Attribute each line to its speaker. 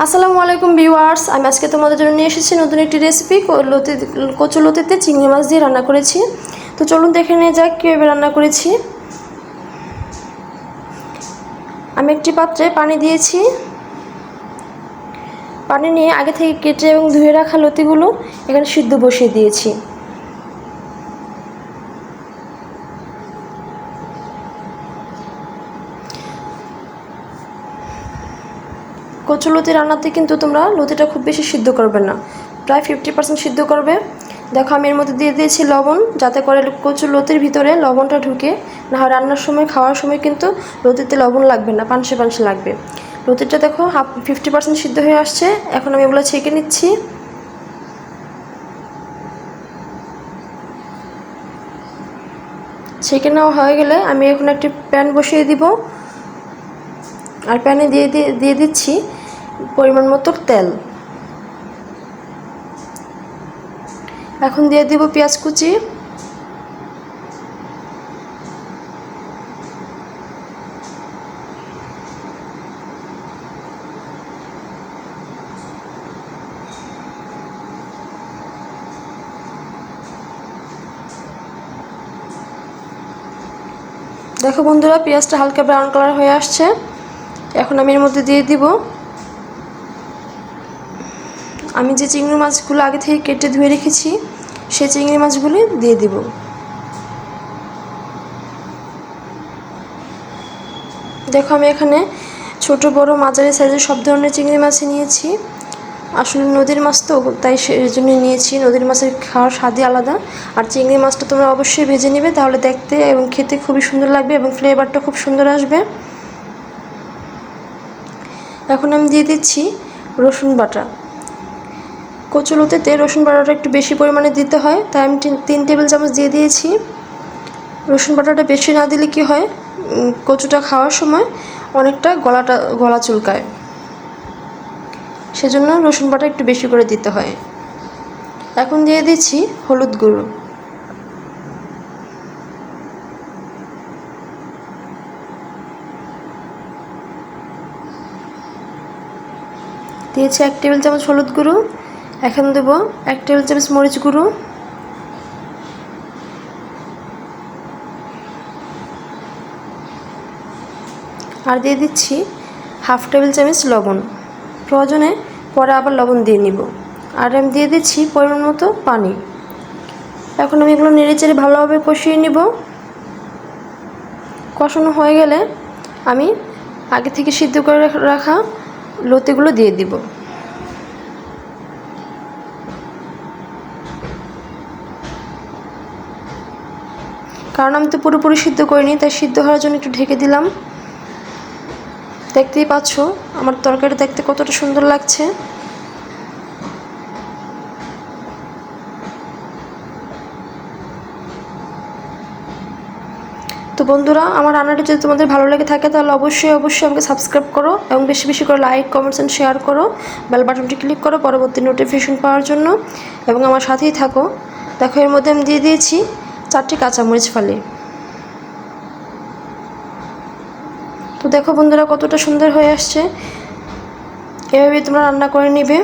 Speaker 1: আসসালামু আলাইকুম ভিউয়ার্স, আমি আজকে তোমাদের জন্য নিয়ে এসেছি নতুন একটি রেসিপি। কচু লতিতে চিংড়ি মাছ দিয়ে রান্না করেছি। তো চলুন দেখে নিয়ে যাক কীভাবে রান্না করেছি। আমি একটি পাত্রে পানি দিয়েছি। পানি নিয়ে আগে থেকে কেটে এবং ধুয়ে রাখা লতিগুলো এখানে সিদ্ধ বসিয়ে দিয়েছি। কচু লতি রান্নাতে কিন্তু তোমরা লতিটা খুব বেশি সিদ্ধ করবে না, প্রায় 50% সিদ্ধ করবে। দেখো আমি এর মধ্যে দিয়ে দিয়েছি লবণ, যাতে করে কচু লতির ভিতরে লবণটা ঢুকে, না হয় রান্নার সময় খাওয়ার সময় কিন্তু লতিতে লবণ লাগবে না, পানসে পানসে লাগবে। লতিটা দেখো 50% সিদ্ধ হয়ে আসছে। এখন আমি এগুলো ছেঁকে নিচ্ছি। ছেঁকে নেওয়া হয়ে গেলে আমি এখন একটি প্যান বসিয়ে দিব, আর প্যানে দিয়ে দিচ্ছি পরিমাণ মতো তেল। এখন দিয়ে দিব পেঁয়াজ কুচি, দেখো বন্ধুরা পেঁয়াজটা হালকা ব্রাউন কালার হয়ে আসছে। এখন আমি এর মধ্যে দিয়ে দিব আমি যে চিংড়ি মাছগুলো আগে থেকে কেটে ধুয়ে রেখেছি, সেই চিংড়ি মাছগুলি দিয়ে দিব। দেখো আমি এখানে ছোট বড় মাঝারি সাইজের সব ধরনের চিংড়ি মাছ নিয়েছি। আসলে নদীর মাছ তো, তাই সেই জন্য নিয়েছি। নদীর মাছের খাওয়ার স্বাদই আলাদা। আর চিংড়ি মাছটা তোমরা অবশ্যই ভেজে নেবে, তাহলে দেখতে এবং খেতে খুবই সুন্দর লাগবে এবং ফ্লেভারটা খুব সুন্দর আসবে। এখন আমি দিয়ে দিচ্ছি রসুন বাটা। কচু লতিতে রসুন বাটাটা একটু বেশি পরিমাণে দিতে হয়, তাই আমি 3 টেবিল চামচ দিয়ে দিয়েছি। রসুন বাটাটা বেশি না দিলে কি হয়, কচুটা খাওয়ার সময় অনেকটা গলা চুলকায়, সেজন্য রসুন বাটা একটু বেশি করে দিতে হয়। এখন দিয়ে দিচ্ছি হলুদ গুঁড়ো, দিয়েছি 1 টেবিল চামচ হলুদ গুঁড়ো। এখন দেবো 1 টেবিল চামচ মরিচ গুঁড়ো, আর দিয়ে দিচ্ছি 1/2 টেবিল চামচ লবণ। প্রয়োজনে পরে আবার লবণ দিয়ে নিব। আর আমি দিয়ে দিচ্ছি পরিমাণ মতো পানি। এখন আমি এগুলো নেড়েচেড়ে ভালোভাবে কষিয়ে নিব। কষানো হয়ে গেলে আমি আগে থেকে সিদ্ধ করে রাখা লতিগুলো দিয়ে দিব। কারণ আমি তো পুরোপুরি সিদ্ধ করিনি, তাই সিদ্ধ হওয়ার জন্য একটু ঢেকে দিলাম। দেখতেই পাচ্ছ আমার তরকারিটা দেখতে কতটা সুন্দর লাগছে। তো বন্ধুরা, আমার রান্নাটা যদি তোমাদের ভালো লেগে থাকে তাহলে অবশ্যই আমাকে সাবস্ক্রাইব করো এবং বেশি বেশি করে লাইক, কমেন্টস অ্যান্ড শেয়ার করো। বেল বাটনটি ক্লিক করো পরবর্তী নোটিফিকেশন পাওয়ার জন্য, এবং আমার সাথেই থাকো। দেখো এর মধ্যে আমি দিয়ে দিয়েছি 4টি কাঁচামরিচ ফালি। তো দেখো বন্ধুরা কতটা সুন্দর হয়ে আসছে। এভাবে তোমরা রান্না করে নিবে।